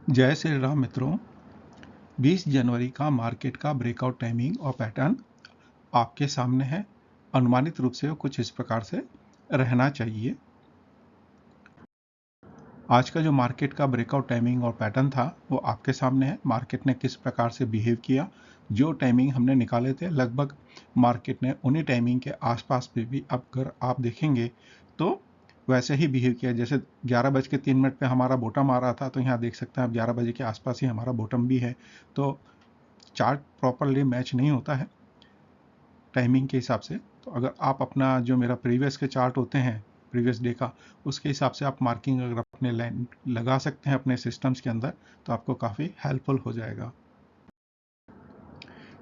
जय श्री राम मित्रों। 20 जनवरी का मार्केट का ब्रेकआउट टाइमिंग और पैटर्न आपके सामने है। अनुमानित रूप से कुछ इस प्रकार से रहना चाहिए। आज का जो मार्केट का ब्रेकआउट टाइमिंग और पैटर्न था वो आपके सामने है। मार्केट ने किस प्रकार से बिहेव किया, जो टाइमिंग हमने निकाले थे लगभग मार्केट ने उन्हीं टाइमिंग के आसपास पे भी अगर आप देखेंगे तो वैसे ही बिहेव किया। जैसे 11:03 पे हमारा बॉटम आ रहा था, तो यहाँ देख सकते हैं आप 11 बजे के आसपास ही हमारा बॉटम भी है। तो चार्ट प्रॉपरली मैच नहीं होता है टाइमिंग के हिसाब से। तो अगर आप अपना जो मेरा प्रीवियस के चार्ट होते हैं प्रीवियस डे का, उसके हिसाब से आप मार्किंग अगर अपने लाइन लगा सकते हैं अपने सिस्टम्स के अंदर, तो आपको काफ़ी हेल्पफुल हो जाएगा।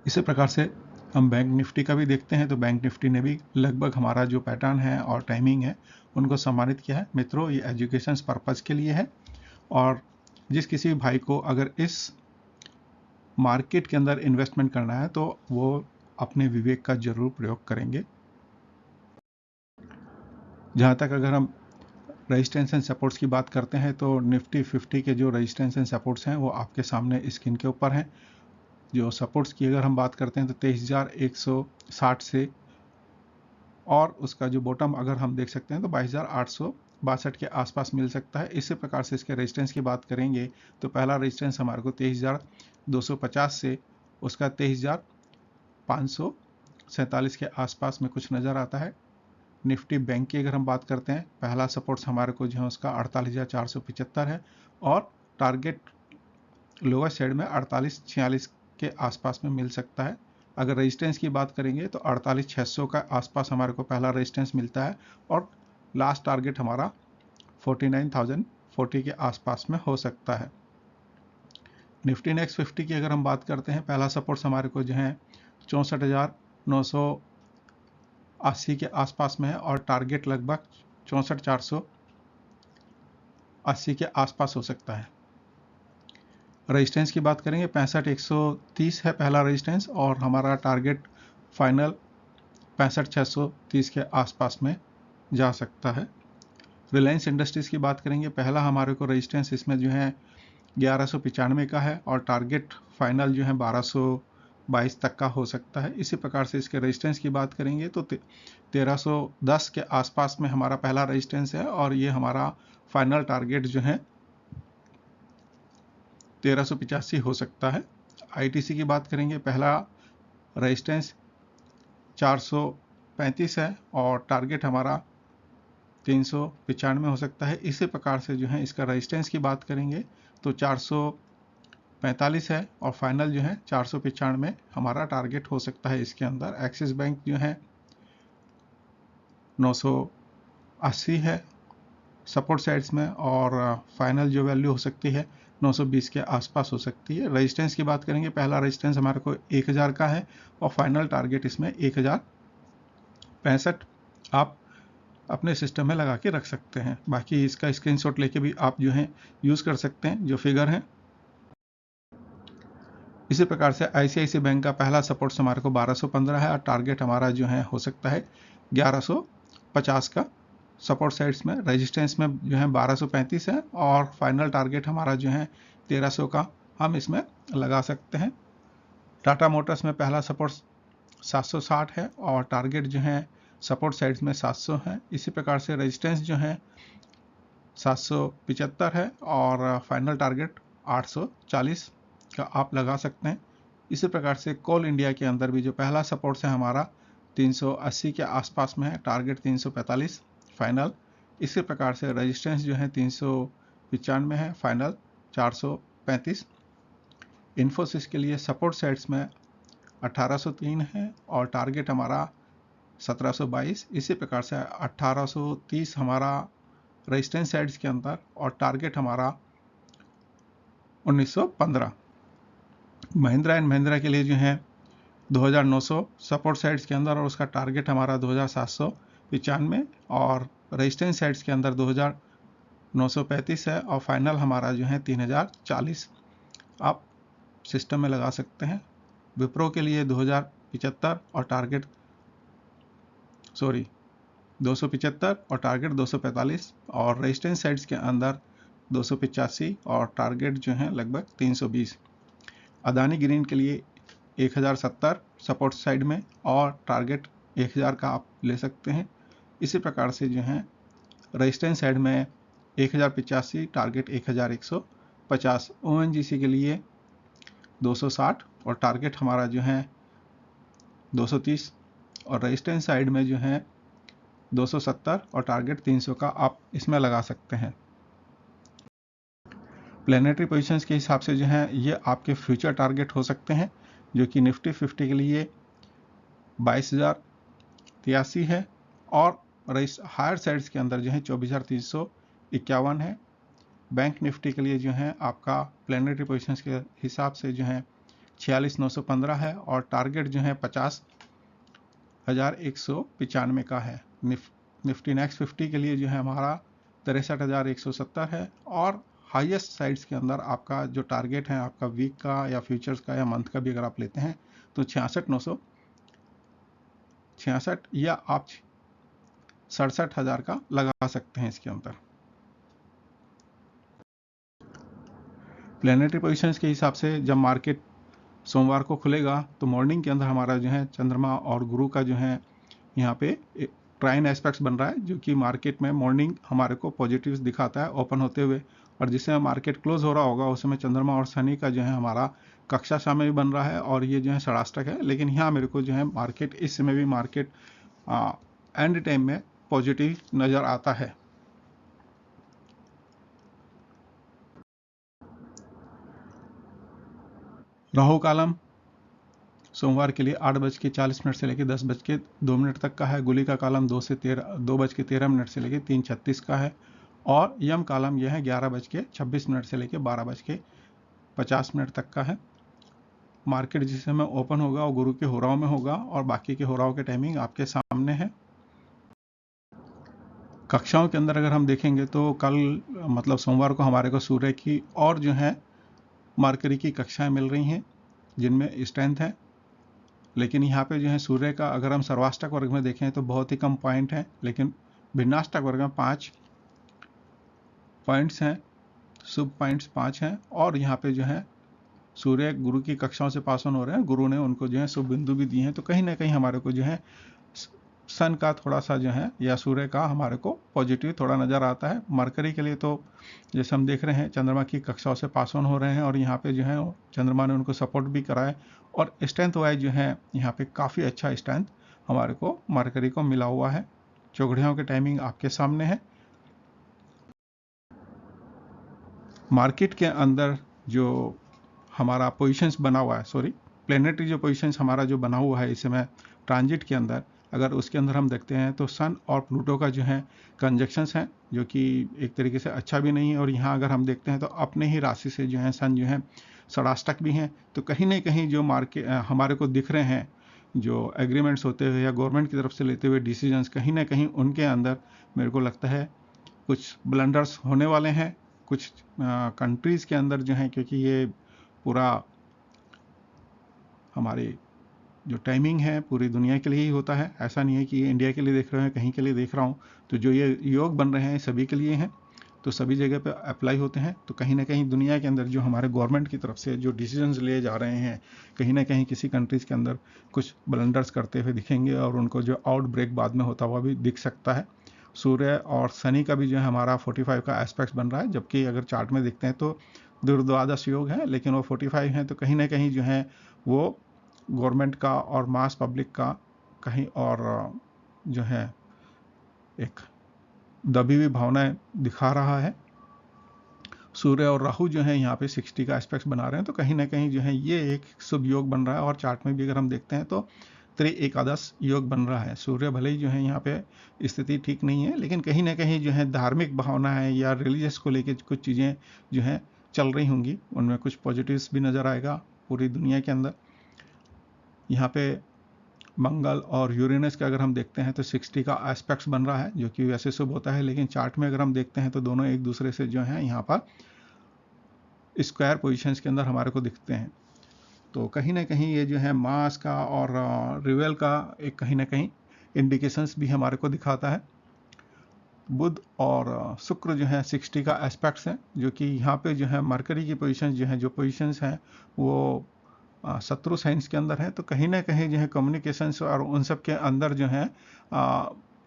इसी प्रकार से हम बैंक निफ्टी का भी देखते हैं। तो बैंक निफ्टी ने भी लगभग हमारा जो पैटर्न है और टाइमिंग है उनको सम्मानित किया है। मित्रों, ये एजुकेशन पर्पज़ के लिए है और जिस किसी भी भाई को अगर इस मार्केट के अंदर इन्वेस्टमेंट करना है तो वो अपने विवेक का जरूर प्रयोग करेंगे। जहाँ तक अगर हम रेजिस्टेंस एंड सपोर्ट्स की बात करते हैं तो निफ्टी 50 के जो रेजिस्टेंस एंड सपोर्ट्स हैं वो आपके सामने स्क्रीन के 62 हैं। जो सपोर्ट्स की अगर हम बात करते हैं तो 23,160 से, और उसका जो बॉटम अगर हम देख सकते हैं तो 22,862 के आसपास मिल सकता है। इसी प्रकार से इसके रेजिस्टेंस की बात करेंगे तो पहला रेजिस्टेंस हमारे को 23,250 से, उसका 23,547 के आसपास में कुछ नज़र आता है। निफ्टी बैंक की अगर हम बात करते हैं, पहला सपोर्ट्स हमारे को जो है उसका 48,475 है और टारगेट लोअर साइड में 48,46 के आसपास में मिल सकता है। अगर रेजिस्टेंस की बात करेंगे तो 48,600 का आसपास हमारे को पहला रेजिस्टेंस मिलता है और लास्ट टारगेट हमारा 49,040 के आसपास में हो सकता है। निफ्टी नेक्स्ट 50 की अगर हम बात करते हैं, पहला सपोर्ट्स हमारे को जो है 64,980 के आसपास में है और टारगेट लगभग 64,480 के आसपास हो सकता है। रेजिस्टेंस की बात करेंगे, 65,130 है पहला रेजिस्टेंस और हमारा टारगेट फाइनल 65,630 के आसपास में जा सकता है। रिलायंस इंडस्ट्रीज़ की बात करेंगे, पहला हमारे को रेजिस्टेंस इसमें जो है 1195 का है और टारगेट फाइनल जो है 1222 तक का हो सकता है। इसी प्रकार से इसके रेजिस्टेंस की बात करेंगे तो 1310 के आसपास में हमारा पहला रेजिस्टेंस है और ये हमारा फाइनल टारगेट जो है 1385 हो सकता है। आईटीसी की बात करेंगे, पहला रेजिस्टेंस 435 है और टारगेट हमारा 395 हो सकता है। इसी प्रकार से जो है इसका रेजिस्टेंस की बात करेंगे तो 445 है और फाइनल जो है 495 हमारा टारगेट हो सकता है इसके अंदर। एक्सिस बैंक जो है 980 है सपोर्ट साइड्स में और फाइनल जो वैल्यू हो सकती है 920 के आसपास हो सकती है। रेजिस्टेंस की बात करेंगे, पहला रेजिस्टेंस हमारे को 1000 का है और फाइनल टारगेट इसमें 1065 आप अपने सिस्टम में लगा के रख सकते हैं। बाकी इसका स्क्रीनशॉट लेके भी आप जो है यूज़ कर सकते हैं जो फिगर है। इसी प्रकार से आईसीआईसीआई बैंक का पहला सपोर्ट हमारे को 1215 है और टारगेट हमारा जो है हो सकता है 1150 का। सपोर्ट साइड्स में रेजिस्टेंस में जो है 1235 है और फाइनल टारगेट हमारा जो है 1300 का हम इसमें लगा सकते हैं। टाटा मोटर्स में पहला सपोर्ट 760 है और टारगेट जो है सपोर्ट साइड्स में 700 है। इसी प्रकार से रेजिस्टेंस जो है 775 है और फाइनल टारगेट 840 का आप लगा सकते हैं। इसी प्रकार से कोल इंडिया के अंदर भी जो पहला सपोर्ट है हमारा 380 के आसपास में है, टारगेट 345 फाइनल। इसी प्रकार से रेजिस्टेंस जो है 395 है, फाइनल 435। इन्फोसिस के लिए सपोर्ट साइड्स में 1803 है और टारगेट हमारा 1722। इसी प्रकार से 1830 हमारा रेजिस्टेंस साइड्स के अंदर और टारगेट हमारा 1915। महिंद्रा एंड महिंद्रा के लिए जो है 2900 सपोर्ट साइड्स के अंदर और उसका टारगेट हमारा 2795 और रेजिस्टेंस साइड्स के अंदर 2935 है और फाइनल हमारा जो है 3040 आप सिस्टम में लगा सकते हैं। विप्रो के लिए 2075 और टारगेट 275 और टारगेट 245 और रेजिस्टेंस साइड्स के अंदर 285 और टारगेट जो है लगभग 320। अदानी ग्रीन के लिए 1070 सपोर्ट साइड में और टारगेट 1000 का आप ले सकते हैं। इसी प्रकार से जो है रेजिस्टेंस साइड में 1085 टारगेट 1150। ओएनजीसी के लिए 260 और टारगेट हमारा जो है 230 और रेजिस्टेंस साइड में जो है 270 और टारगेट 300 का आप इसमें लगा सकते हैं। प्लेनेटरी पोजीशंस के हिसाब से जो है ये आपके फ्यूचर टारगेट हो सकते हैं, जो कि निफ्टी 50 के लिए 22,083 है और हायर साइड्स के अंदर जो है 24,351 है। बैंक निफ्टी के लिए जो है आपका प्लेनेटरी पोजीशंस के हिसाब से जो है 46,915 है और टारगेट जो है 50,195 का है। निफ्टी नेक्स्ट 50 के लिए जो है हमारा 63,170 है और हाईएस्ट साइड्स के अंदर आपका जो टारगेट है आपका वीक का या फ्यूचर्स का या मंथ का भी अगर आप लेते हैं तो 66,966 या आप 67,000 का लगा सकते हैं इसके अंदर। प्लेनेटरी पोजीशंस के हिसाब से जब मार्केट सोमवार को खुलेगा तो मॉर्निंग के अंदर हमारा जो है चंद्रमा और गुरु का जो है यहाँ पे ट्राइन एस्पेक्ट्स बन रहा है, जो कि मार्केट में मॉर्निंग हमारे को पॉजिटिव्स दिखाता है ओपन होते हुए, और जिससे मार्केट क्लोज हो रहा होगा उस समय चंद्रमा और शनि का जो है हमारा कक्षा समय भी बन रहा है और ये जो है षडाष्टक है। लेकिन यहाँ मेरे को जो है मार्केट इस समय भी मार्केट एंड टाइम में पॉजिटिव नज़र आता है। राहु कालम सोमवार के लिए 8:40 से लेकर 10:02 तक का है। गुली का कालम 2:13 से लेकर 3:36 का है और यम कालम यह है 11:26 से लेकर 12:50 तक का है। मार्केट जिस समय ओपन होगा वो गुरु के होराव में होगा और बाकी के होराव के टाइमिंग आपके सामने है। कक्षाओं के अंदर अगर हम देखेंगे तो कल मतलब सोमवार को हमारे को सूर्य की और जो है मरकरी की कक्षाएं मिल रही हैं जिनमें स्ट्रेंथ है, लेकिन यहाँ पे जो है सूर्य का अगर हम सर्वाष्टक वर्ग में देखें तो बहुत ही कम पॉइंट है, लेकिन भिन्नाष्टक वर्ग में 5 पॉइंट्स हैं, शुभ पॉइंट्स 5 हैं और यहाँ पे जो है सूर्य गुरु की कक्षाओं से पास ऑन हो रहे हैं, गुरु ने उनको जो है शुभ बिंदु भी दिए हैं, तो कहीं ना कहीं हमारे को जो है सन का थोड़ा सा जो है या सूर्य का हमारे को पॉजिटिव थोड़ा नज़र आता है। मरकरी के लिए तो जैसे हम देख रहे हैं चंद्रमा की कक्षाओं से पास ऑन हो रहे हैं और यहाँ पे जो है चंद्रमा ने उनको सपोर्ट भी करा है और स्ट्रेंथ वाइज जो है यहाँ पे काफ़ी अच्छा स्ट्रेंथ हमारे को मरकरी को मिला हुआ है। चौघड़ियों के टाइमिंग आपके सामने है। मार्केट के अंदर जो हमारा पोजीशंस बना हुआ है, प्लेनेटरी जो पोजीशंस हमारा जो बना हुआ है इस समय ट्रांजिट के अंदर, अगर उसके अंदर हम देखते हैं तो सन और प्लूटो का जो है कंजक्शंस हैं, जो कि एक तरीके से अच्छा भी नहीं है। और यहाँ अगर हम देखते हैं तो अपने ही राशि से जो है सन जो है षडाष्टक भी हैं, तो कहीं ना कहीं जो मार्केट हमारे को दिख रहे हैं जो एग्रीमेंट्स होते हुए या गवर्नमेंट की तरफ से लेते हुए डिसीजंस, कहीं ना कहीं उनके अंदर मेरे को लगता है कुछ ब्लंडर्स होने वाले हैं कुछ कंट्रीज़ के अंदर जो है, क्योंकि ये पूरा हमारी जो टाइमिंग है पूरी दुनिया के लिए ही होता है। ऐसा नहीं है कि ये इंडिया के लिए देख रहे हैं कहीं के लिए देख रहा हूँ, तो जो ये योग बन रहे हैं सभी के लिए हैं, तो सभी जगह पे अप्लाई होते हैं। तो कहीं ना कहीं दुनिया के अंदर जो हमारे गवर्नमेंट की तरफ से जो डिसीजंस लिए जा रहे हैं, कहीं ना कहीं किसी कंट्रीज़ के अंदर कुछ ब्लंडर्स करते हुए दिखेंगे और उनको जो आउटब्रेक बाद में होता हुआ भी दिख सकता है। सूर्य और शनि का भी जो है हमारा 45 का एस्पेक्ट बन रहा है, जबकि अगर चार्ट में देखते हैं तो दुर्द्वादश योग है, लेकिन वो 45 हैं, तो कहीं ना कहीं जो है वो गवर्नमेंट का और मास पब्लिक का कहीं और जो है एक दबी हुई भावनाएं दिखा रहा है। सूर्य और राहु जो है यहाँ पे 60 का एस्पेक्ट बना रहे हैं, तो कहीं ना कहीं जो है ये एक शुभ योग बन रहा है। और चार्ट में भी अगर हम देखते हैं तो एकादश योग बन रहा है। सूर्य भले ही जो है यहाँ पे स्थिति ठीक नहीं है, लेकिन कहीं ना कहीं जो है धार्मिक भावना है या रिलीजियस को लेकर कुछ चीज़ें जो है चल रही होंगी, उनमें कुछ पॉजिटिव्स भी नज़र आएगा पूरी दुनिया के अंदर। यहाँ पे मंगल और यूरेनस का अगर हम देखते हैं तो 60 का एस्पेक्ट्स बन रहा है, जो कि वैसे शुभ होता है, लेकिन चार्ट में अगर हम देखते हैं तो दोनों एक दूसरे से जो है यहाँ पर स्क्वायर पोजीशंस के अंदर हमारे को दिखते हैं। तो कहीं ना कहीं ये जो है मास का और रिवेल का एक कहीं ना कहीं इंडिकेशंस भी हमारे को दिखाता है। बुध और शुक्र जो है 60 का एस्पेक्ट्स हैं, जो कि यहाँ पे जो है मरकरी की पोजीशन जो है, जो पोजीशंस हैं वो शत्रु साइंस के अंदर है। तो कहीं ना कहीं जो है कम्युनिकेशंस और उन सब के अंदर जो है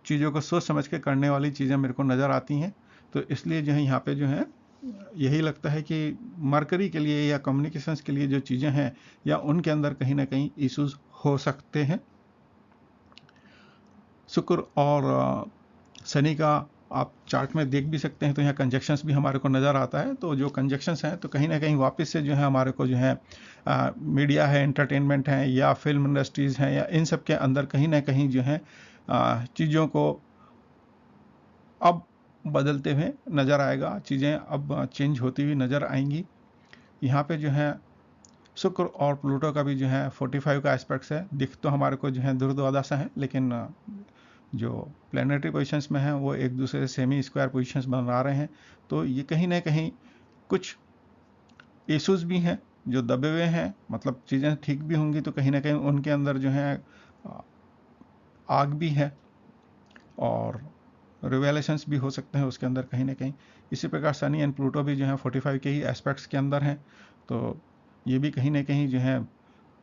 चीज़ों को सोच समझ के करने वाली चीज़ें मेरे को नज़र आती हैं। तो इसलिए जो है यहाँ पे जो है यही लगता है कि मरकरी के लिए या कम्युनिकेशंस के लिए जो चीज़ें हैं या उनके अंदर कहीं ना कहीं इश्यूज हो सकते हैं। शुक्र और शनि का आप चार्ट में देख भी सकते हैं, तो यहाँ कंजक्शंस भी हमारे को नज़र आता है। तो जो कंजक्शंस हैं तो कहीं ना कहीं वापस से जो है हमारे को जो है मीडिया है, एंटरटेनमेंट है या फिल्म इंडस्ट्रीज़ हैं या इन सब के अंदर कहीं ना कहीं जो है चीज़ों को अब बदलते हुए नज़र आएगा, चीज़ें अब चेंज होती हुई नज़र आएंगी। यहाँ पे जो है शुक्र और प्लूटो का भी जो है 45 का एस्पेक्ट्स है। दिख तो हमारे को जो है दुर्दशा है, लेकिन जो प्लानिटरी पोजीशंस में हैं वो एक दूसरे से सेमी स्क्वायर पोजीशंस बना रहे हैं। तो ये कहीं ना कहीं कुछ इश्यूज भी हैं जो दबे हुए हैं, मतलब चीज़ें ठीक भी होंगी तो कहीं ना कहीं उनके अंदर जो है आग भी है और रिवेलेशंस भी हो सकते हैं उसके अंदर कहीं ना कहीं। इसी प्रकार सनी एंड प्लूटो भी जो है 45 के ही एस्पेक्ट्स के अंदर हैं। तो ये भी कहीं ना कहीं जो है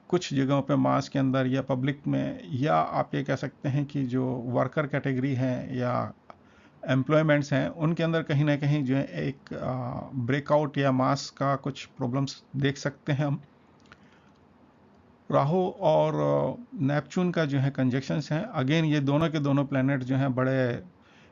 कुछ जगहों पे मास के अंदर या पब्लिक में, या आप ये कह सकते हैं कि जो वर्कर कैटेगरी है या एम्प्लॉयमेंट्स हैं उनके अंदर कहीं ना कहीं जो है एक ब्रेकआउट या मास का कुछ प्रॉब्लम्स देख सकते हैं हम। राहु और नेपच्यून का जो है कंजक्शंस हैं, अगेन ये दोनों के दोनों प्लैनेट जो हैं बड़े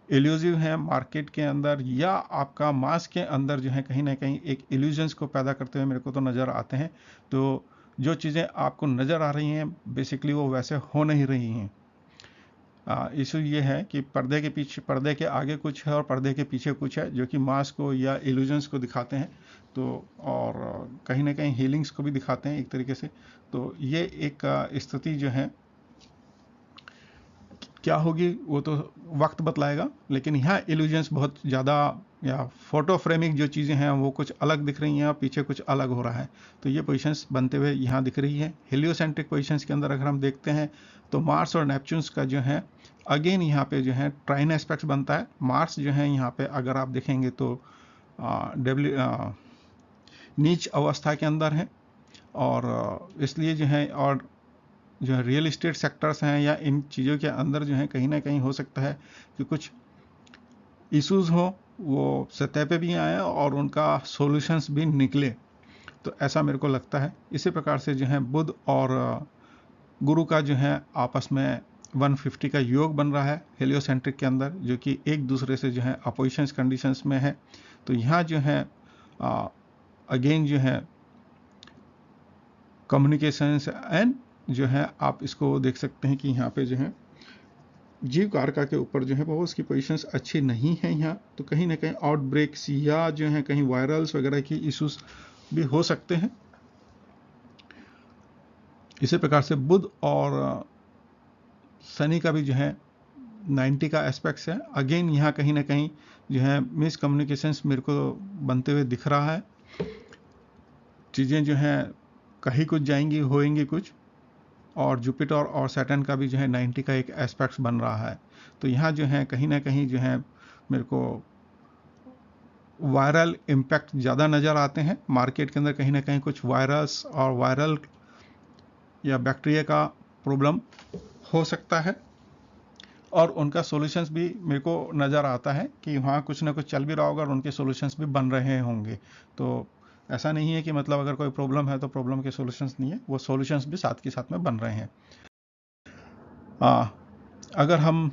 इल्यूजिव हैं मार्केट के अंदर या आपका मास के अंदर जो है कहीं ना कहीं एक इल्यूजन्स को पैदा करते हुए मेरे को तो नज़र आते हैं। तो जो चीज़ें आपको नज़र आ रही हैं बेसिकली वो वैसे हो नहीं रही हैं। इशू ये है कि पर्दे के पीछे, पर्दे के आगे कुछ है और पर्दे के पीछे कुछ है जो कि मास को या इल्यूजन्स को दिखाते हैं। तो और कहीं ना कहीं हीलिंग्स को भी दिखाते हैं एक तरीके से। तो ये एक स्थिति जो है क्या होगी वो तो वक्त बतलाएगा, लेकिन यहाँ इल्यूजन्स बहुत ज़्यादा या फोटो फ्रेमिंग जो चीज़ें हैं वो कुछ अलग दिख रही हैं और पीछे कुछ अलग हो रहा है। तो ये पोजीशंस बनते हुए यहाँ दिख रही है। हेलियोसेंट्रिक पोजीशंस के अंदर अगर हम देखते हैं तो मार्स और नेपच्यून्स का जो है अगेन यहाँ पे जो है ट्राइन एस्पेक्ट्स बनता है। मार्स जो है यहाँ पे अगर आप देखेंगे तो नीच अवस्था के अंदर है और इसलिए जो है और जो है रियल इस्टेट सेक्टर्स हैं या इन चीज़ों के अंदर जो है कहीं ना कहीं हो सकता है कि कुछ इश्यूज हो वो सतह पे भी आए और उनका सॉल्यूशंस भी निकले। तो ऐसा मेरे को लगता है। इसी प्रकार से जो है बुध और गुरु का जो है आपस में 150 का योग बन रहा है हेलियोसेंट्रिक के अंदर, जो कि एक दूसरे से जो है अपोजिशंस कंडीशंस में है। तो यहाँ जो है अगेन जो है कम्युनिकेशंस एंड जो है आप इसको देख सकते हैं कि यहाँ पे जो है जीव कारका के ऊपर जो है वो उसकी पोजीशंस अच्छी नहीं है यहाँ। तो कहीं ना कहीं आउटब्रेक्स या जो है कहीं वायरल्स वगैरह की इश्यूज भी हो सकते हैं। इसी प्रकार से बुध और शनि का भी जो है 90 का एस्पेक्ट्स है। अगेन यहाँ कहीं ना कहीं जो है मिसकम्युनिकेशंस मेरे को बनते हुए दिख रहा है। चीज़ें जो हैं कहीं कुछ जाएंगी होएंगी कुछ। और जुपिटर और सैटर्न का भी जो है 90 का एक एस्पेक्ट्स बन रहा है। तो यहाँ जो है कहीं ना कहीं जो है मेरे को वायरल इम्पैक्ट ज़्यादा नज़र आते हैं मार्केट के अंदर। कहीं ना कहीं कुछ वायरस और वायरल या बैक्टीरिया का प्रॉब्लम हो सकता है और उनका सॉल्यूशंस भी मेरे को नज़र आता है कि वहाँ कुछ ना कुछ चल भी रहा होगा और उनके सॉल्यूशंस भी बन रहे होंगे। तो ऐसा नहीं है कि मतलब अगर कोई प्रॉब्लम है तो प्रॉब्लम के सॉल्यूशंस नहीं है, वो सॉल्यूशंस भी साथ के साथ में बन रहे हैं। अगर हम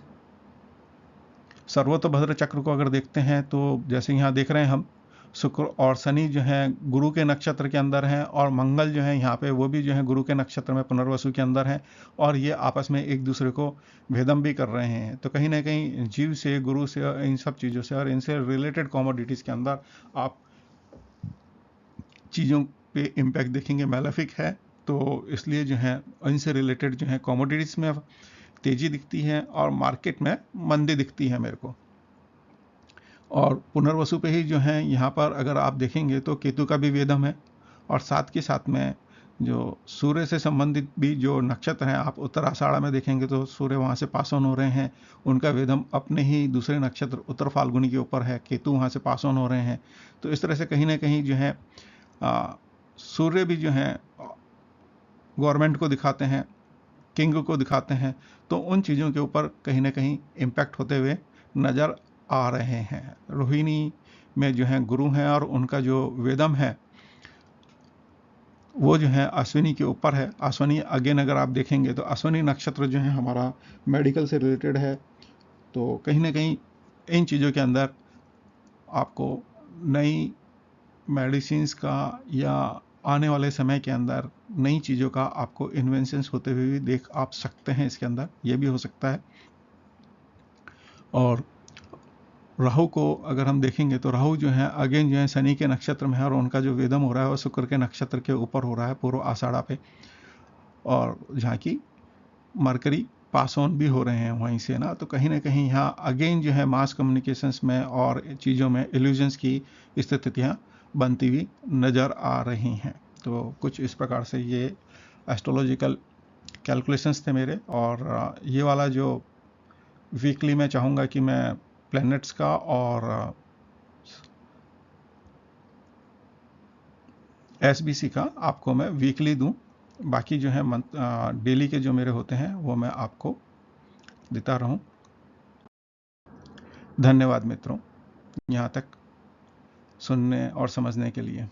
सर्वतोभद्र चक्र को अगर देखते हैं तो जैसे यहाँ देख रहे हैं हम शुक्र और शनि जो है गुरु के नक्षत्र के अंदर हैं और मंगल जो है यहाँ पे वो भी जो है गुरु के नक्षत्र में पुनर्वसु के अंदर है और ये आपस में एक दूसरे को भेदम भी कर रहे हैं। तो कहीं ना कहीं जीव से, गुरु से, इन सब चीज़ों से और इनसे रिलेटेड कॉमोडिटीज़ के अंदर आप चीज़ों पे इम्पैक्ट देखेंगे। मैलेफिक है तो इसलिए जो है इनसे रिलेटेड जो है कॉमोडिटीज़ में तेजी दिखती है और मार्केट में मंदी दिखती है मेरे को। और पुनर्वसु पे ही जो है यहाँ पर अगर आप देखेंगे तो केतु का भी वेदम है और साथ के साथ में जो सूर्य से संबंधित भी जो नक्षत्र हैं, आप उत्तर आषाढ़ में देखेंगे तो सूर्य वहाँ से पास ऑन हो रहे हैं, उनका वेदम अपने ही दूसरे नक्षत्र उत्तर फाल्गुनी के ऊपर है, केतु वहाँ से पास ऑन हो रहे हैं। तो इस तरह से कहीं ना कहीं जो है सूर्य भी जो है गवर्नमेंट को दिखाते हैं, किंग को दिखाते हैं, तो उन चीज़ों के ऊपर कहीं ना कहीं इम्पैक्ट होते हुए नज़र आ रहे हैं। रोहिणी में जो है गुरु हैं और उनका जो वेदम है वो जो है अश्विनी के ऊपर है। अश्विनी अगेन अगर आप देखेंगे तो अश्विनी नक्षत्र जो है हमारा मेडिकल से रिलेटेड है। तो कहीं ना कहीं इन चीज़ों के अंदर आपको नई मेडिसिन्स का या आने वाले समय के अंदर नई चीज़ों का आपको इन्वेंशंस होते हुए भी देख आप सकते हैं। इसके अंदर ये भी हो सकता है। और राहु को अगर हम देखेंगे तो राहु जो है अगेन जो है शनि के नक्षत्र में है और उनका जो वेदम हो रहा है वो शुक्र के नक्षत्र के ऊपर हो रहा है, पूर्व आषाढ़ा पे, और जहाँ की मरकरी पास ऑन भी हो रहे हैं वहीं से ना। तो कहीं ना कहीं यहाँ अगेन जो है मास कम्युनिकेशंस में और चीज़ों में इल्यूजन्स की स्थितियाँ बनती हुई नज़र आ रही हैं। तो कुछ इस प्रकार से ये एस्ट्रोलॉजिकल कैलकुलेशंस थे मेरे। और ये वाला जो वीकली मैं चाहूँगा कि मैं प्लैनेट्स का और एसबीसी का आपको मैं वीकली दूं। बाकी जो है डेली के जो मेरे होते हैं वो मैं आपको देता रहूं। धन्यवाद मित्रों, यहाँ तक सुनने और समझने के लिए।